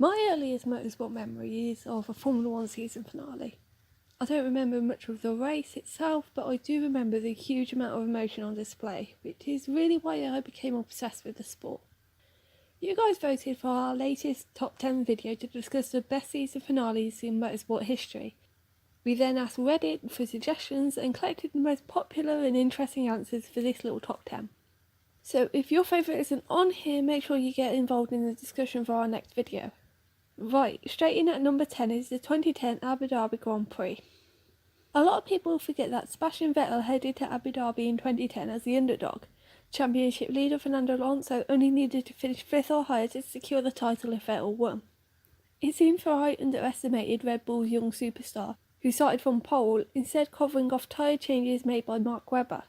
My earliest motorsport memory is of a Formula 1 season finale. I don't remember much of the race itself, but I do remember the huge amount of emotion on display, which is really why I became obsessed with the sport. You guys voted for our latest top 10 video to discuss the best season finales in motorsport history. We then asked Reddit for suggestions and collected the most popular and interesting answers for this little top 10. So if your favourite isn't on here, make sure you get involved in the discussion for our next video. Right, straight in at number 10 is the 2010 Abu Dhabi Grand Prix. A lot of people forget that Sebastian Vettel headed to Abu Dhabi in 2010 as the underdog. Championship leader Fernando Alonso only needed to finish 5th or higher to secure the title if Vettel won. It seems I underestimated Red Bull's young superstar, who started from pole, instead covering off tyre changes made by Mark Webber.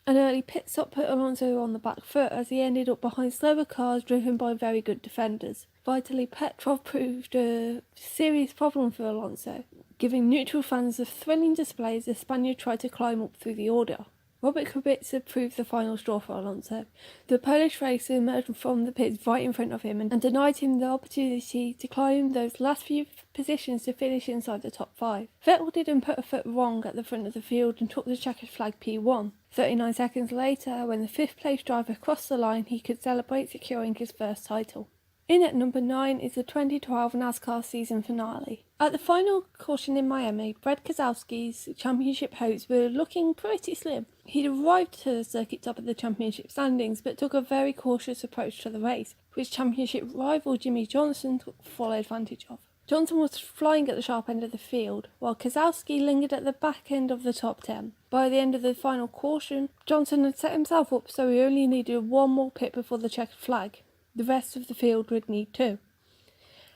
An early pit stop put Alonso on the back foot as he ended up behind slower cars driven by very good defenders. Vitaly Petrov proved a serious problem for Alonso, giving neutral fans a thrilling display as the Spaniard tried to climb up through the order. Robert Kubica proved the final straw for Alonso. The Polish racer emerged from the pits right in front of him and denied him the opportunity to climb those last few positions to finish inside the top 5. Vettel didn't put a foot wrong at the front of the field and took the checkered flag P1. 39 seconds later, when the 5th place driver crossed the line, he could celebrate securing his first title. In at number 9 is the 2012 NASCAR season finale. At the final caution in Miami, Brad Keselowski's championship hopes were looking pretty slim. He'd arrived to the circuit top of the championship standings, but took a very cautious approach to the race, which championship rival Jimmy Johnson took full advantage of. Johnson was flying at the sharp end of the field, while Keselowski lingered at the back end of the top 10. By the end of the final caution, Johnson had set himself up so he only needed one more pit before the checkered flag. The rest of the field would need 2.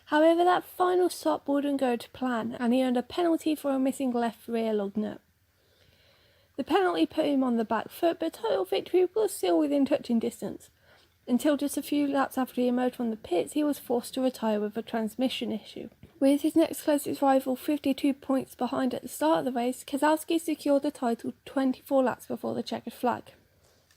However, that final stop wouldn't go to plan, and he earned a penalty for a missing left rear lug nut. The penalty put him on the back foot, but title victory was still within touching distance. Until just a few laps after he emerged from the pits, he was forced to retire with a transmission issue. With his next closest rival 52 points behind at the start of the race, Keselowski secured the title 24 laps before the checkered flag.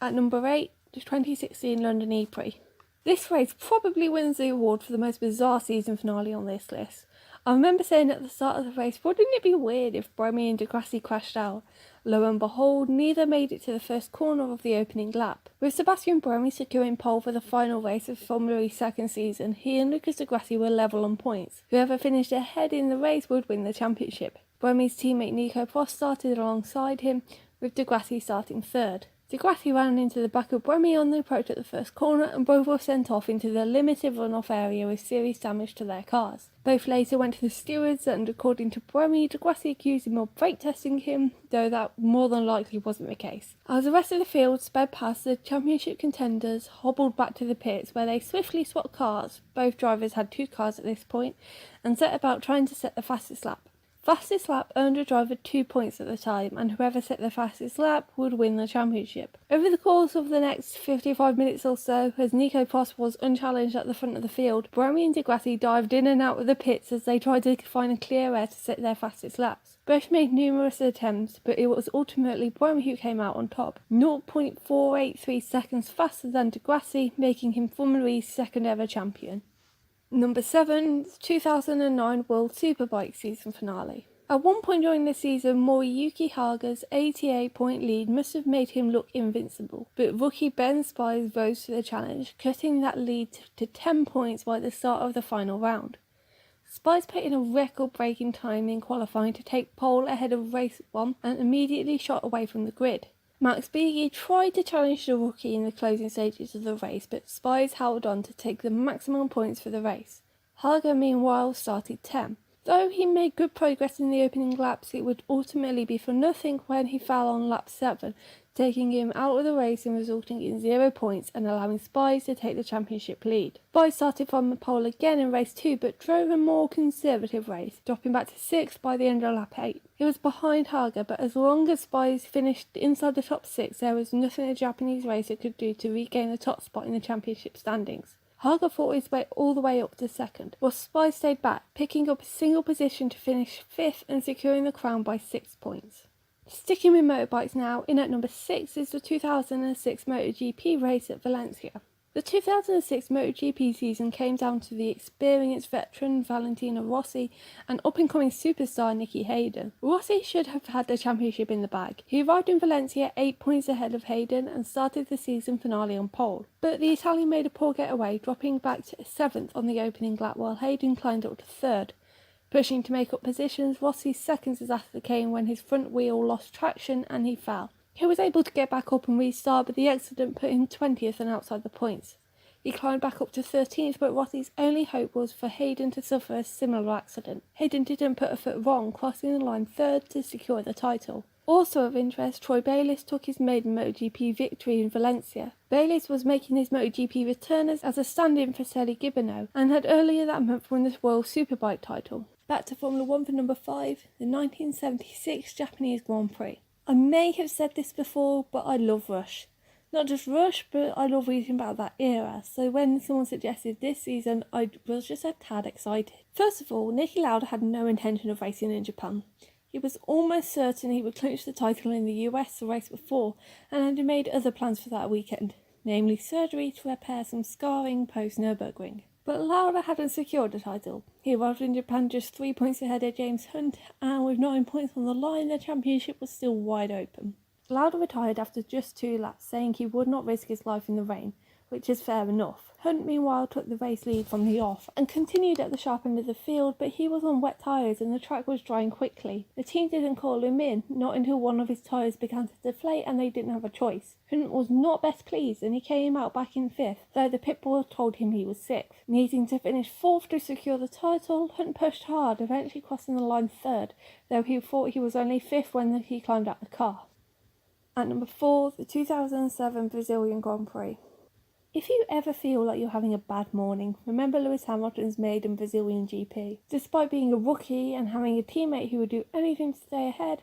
At number 8, the 2016 London E-Prix. This race probably wins the award for the most bizarre season finale on this list. I remember saying at the start of the race, wouldn't it be weird if Bremy and Degrassi crashed out? Lo and behold, neither made it to the first corner of the opening lap. With Sebastian Bremy securing pole for the final race of Formula E's second season, he and Lucas Degrassi were level on points. Whoever finished ahead in the race would win the championship. Bremy's teammate Nico Prost started alongside him, with Degrassi starting third. Degrassi ran into the back of Bremy on the approach at the first corner, and both were sent off into the limited runoff area with serious damage to their cars. Both later went to the stewards, and according to Bremy, Degrassi accused him of brake testing him, though that more than likely wasn't the case. As the rest of the field sped past, the championship contenders hobbled back to the pits, where they swiftly swapped cars. Both drivers had 2 cars at this point, and set about trying to set the fastest lap. Fastest lap earned a driver 2 points at the time, and whoever set the fastest lap would win the championship. Over the course of the next 55 minutes or so, as Nico Prost was unchallenged at the front of the field, Bremy and Degrassi dived in and out of the pits as they tried to find a clear air to set their fastest laps. Both made numerous attempts, but it was ultimately Bremy who came out on top, 0.483 seconds faster than Degrassi, making him Formula E's second ever champion. Number 7, 2009 World Superbike season finale. At one point during the season, Moriyuki Haga's 88 point lead must have made him look invincible, but rookie Ben Spies rose to the challenge, cutting that lead to 10 points by the start of the final round. Spies put in a record-breaking time in qualifying to take pole ahead of race 1 and immediately shot away from the grid. Max Biaggi tried to challenge the rookie in the closing stages of the race, but Spies held on to take the maximum points for the race. Haga meanwhile started 10. Though he made good progress in the opening laps, it would ultimately be for nothing when he fell on lap 7, taking him out of the race and resulting in 0 points and allowing Spies to take the championship lead. Spies started from the pole again in race 2 but drove a more conservative race, dropping back to 6th by the end of lap 8. He was behind Haga, but as long as Spies finished inside the top 6, there was nothing a Japanese racer could do to regain the top spot in the championship standings. Haga fought his way all the way up to 2nd, while Spies stayed back, picking up a single position to finish 5th and securing the crown by 6 points. Sticking with motorbikes now, in at number 6 is the 2006 MotoGP race at Valencia. The 2006 MotoGP season came down to the experienced veteran Valentino Rossi and up-and-coming superstar Nicky Hayden. Rossi should have had the championship in the bag. He arrived in Valencia 8 points ahead of Hayden and started the season finale on pole. But the Italian made a poor getaway, dropping back to 7th on the opening lap while Hayden climbed up to 3rd. Pushing to make up positions, Rossi's seconds disaster came when his front wheel lost traction and he fell. He was able to get back up and restart, but the accident put him 20th and outside the points. He climbed back up to 13th, but Rossi's only hope was for Hayden to suffer a similar accident. Hayden didn't put a foot wrong, crossing the line 3rd to secure the title. Also of interest, Troy Bayliss took his maiden MotoGP victory in Valencia. Bayliss was making his MotoGP return as a stand-in for Sally Gibberno and had earlier that month won the World Superbike title. Back to Formula 1 for number 5, the 1976 Japanese Grand Prix. I may have said this before, but I love Rush. Not just Rush, but I love reading about that era, so when someone suggested this season, I was just a tad excited. First of all, Niki Lauda had no intention of racing in Japan. He was almost certain he would clinch the title in the US the race before, and had made other plans for that weekend, namely surgery to repair some scarring post-Nürburgring. But Lauda hadn't secured the title. He arrived in Japan just 3 points ahead of James Hunt, and with 9 points on the line, the championship was still wide open. Lauda retired after just 2 laps, saying he would not risk his life in the rain, which is fair enough. Hunt meanwhile took the race lead from the off and continued at the sharp end of the field, but he was on wet tyres and the track was drying quickly. The team didn't call him in, not until one of his tyres began to deflate and they didn't have a choice. Hunt was not best pleased and he came out back in 5th, though the pit bull told him he was 6th. Needing to finish 4th to secure the title, Hunt pushed hard, eventually crossing the line 3rd, though he thought he was only 5th when he climbed out the car. At number 4, the 2007 Brazilian Grand Prix. If you ever feel like you're having a bad morning, remember Lewis Hamilton's maiden Brazilian GP. Despite being a rookie and having a teammate who would do anything to stay ahead,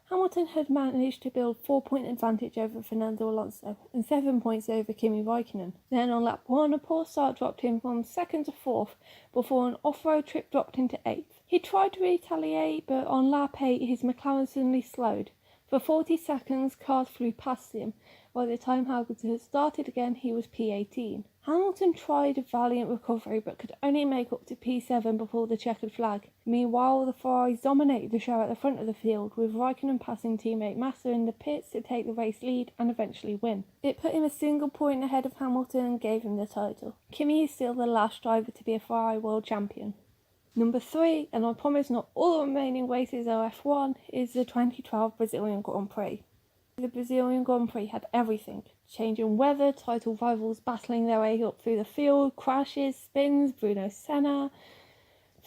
Hamilton had managed to build 4-point advantage over Fernando Alonso and 7 points over Kimi Räikkönen. Then on lap 1, a poor start dropped him from 2nd to 4th before an off-road trip dropped him to 8th. He tried to retaliate, but on lap 8 his McLaren suddenly slowed. For 40 seconds, cars flew past him. By the time Hamilton had started again, he was P18. Hamilton tried a valiant recovery but could only make up to P7 before the checkered flag. Meanwhile, the Ferraris dominated the show at the front of the field, with Räikkönen passing teammate Massa in the pits to take the race lead and eventually win. It put him a single point ahead of Hamilton and gave him the title. Kimi is still the last driver to be a Ferrari world champion. Number 3, and I promise not all the remaining races are F1, is the 2012 Brazilian Grand Prix. The Brazilian Grand Prix had everything. Changing weather, title rivals battling their way up through the field, crashes, spins, Bruno Senna.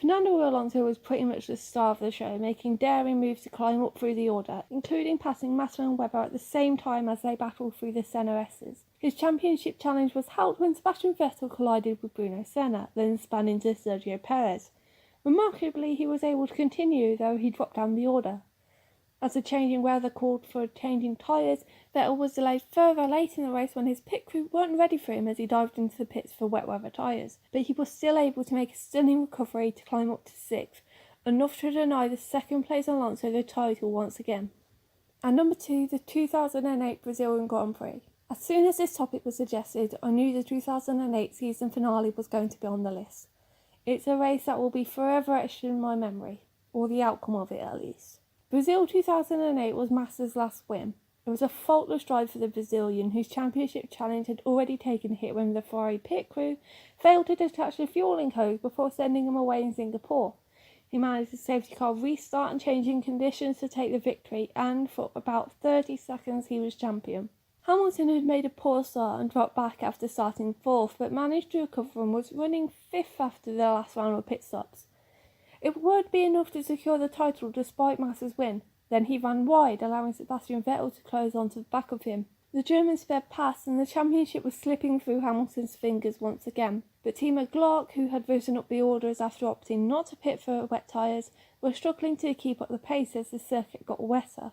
Fernando Alonso was pretty much the star of the show, making daring moves to climb up through the order, including passing Massa and Webber at the same time as they battled through the Senna S's. His championship challenge was held when Sebastian Vettel collided with Bruno Senna, then spun into Sergio Perez. Remarkably, he was able to continue, though he dropped down the order. As the changing weather called for changing tyres, Vettel was delayed further late in the race when his pit crew weren't ready for him as he dived into the pits for wet weather tyres. But he was still able to make a stunning recovery to climb up to 6th, enough to deny the second place Alonso the title once again. And number 2, the 2008 Brazilian Grand Prix. As soon as this topic was suggested, I knew the 2008 season finale was going to be on the list. It's a race that will be forever etched in my memory, or the outcome of it at least. Brazil 2008 was Massa's last win. It was a faultless drive for the Brazilian, whose championship challenge had already taken a hit when the Ferrari pit crew failed to detach the fueling hose before sending him away in Singapore. He managed the safety car restart and changing conditions to take the victory, and for about 30 seconds he was champion. Hamilton had made a poor start and dropped back after starting 4th, but managed to recover and was running 5th after the last round of pit stops. It would be enough to secure the title despite Massa's win. Then he ran wide, allowing Sebastian Vettel to close onto the back of him. The German sped past and the championship was slipping through Hamilton's fingers once again. But Timo Glock, who had risen up the orders after opting not to pit for wet tyres, was struggling to keep up the pace as the circuit got wetter.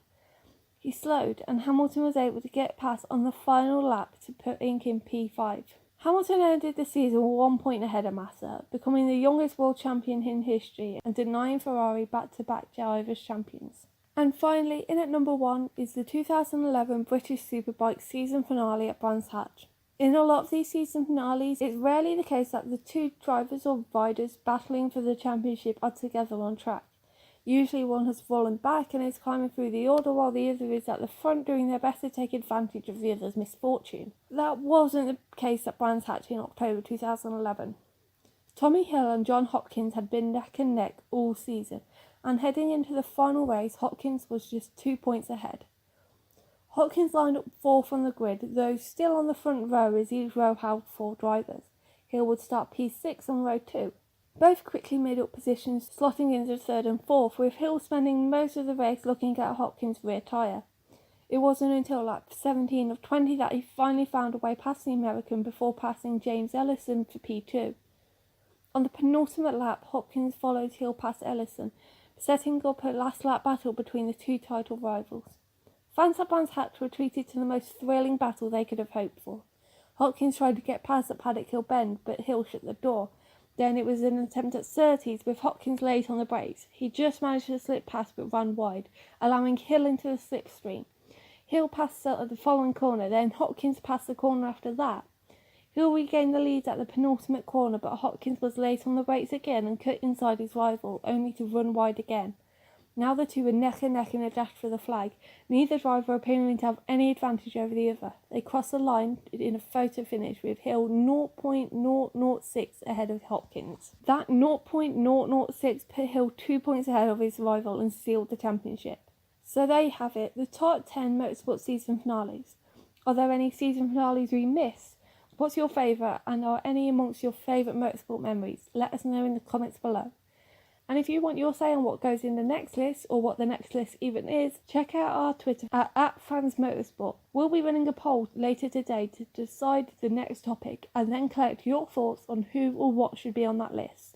He slowed, and Hamilton was able to get past on the final lap to put him in P5. Hamilton ended the season 1 point ahead of Massa, becoming the youngest world champion in history and denying Ferrari back-to-back drivers' champions. And finally, in at number 1 is the 2011 British Superbike season finale at Brands Hatch. In a lot of these season finales, it's rarely the case that the two drivers or riders battling for the championship are together on track. Usually one has fallen back and is climbing through the order while the other is at the front doing their best to take advantage of the other's misfortune. That wasn't the case at Brands Hatch in October 2011. Tommy Hill and John Hopkins had been neck and neck all season, and heading into the final race, Hopkins was just 2 points ahead. Hopkins lined up fourth on the grid, though still on the front row as each row held 4 drivers. Hill would start P6 on row 2. Both quickly made up positions, slotting into 3rd and 4th, with Hill spending most of the race looking at Hopkins' rear tyre. It wasn't until lap 17 of 20 that he finally found a way past the American before passing James Ellison for P2. On the penultimate lap, Hopkins followed Hill past Ellison, setting up a last lap battle between the two title rivals. Fans at Brands Hatch were treated to the most thrilling battle they could have hoped for. Hopkins tried to get past at Paddock Hill Bend, but Hill shut the door. Then it was an attempt at Surtees with Hopkins late on the brakes. He just managed to slip past but ran wide, allowing Hill into the slipstream. Hill passed at the following corner, then Hopkins passed the corner after that. Hill regained the lead at the penultimate corner, but Hopkins was late on the brakes again and cut inside his rival, only to run wide again. Now the two were neck and neck in a dash for the flag, neither driver appearing to have any advantage over the other. They crossed the line in a photo finish with Hill 0.006 ahead of Hopkins. That 0.006 put Hill 2 points ahead of his rival and sealed the championship. So there you have it, the top 10 motorsport season finales. Are there any season finales we missed? What's your favourite, and are any amongst your favourite motorsport memories? Let us know in the comments below. And if you want your say on what goes in the next list, or what the next list even is, check out our Twitter at @fansmotorsport. We'll be running a poll later today to decide the next topic, and then collect your thoughts on who or what should be on that list.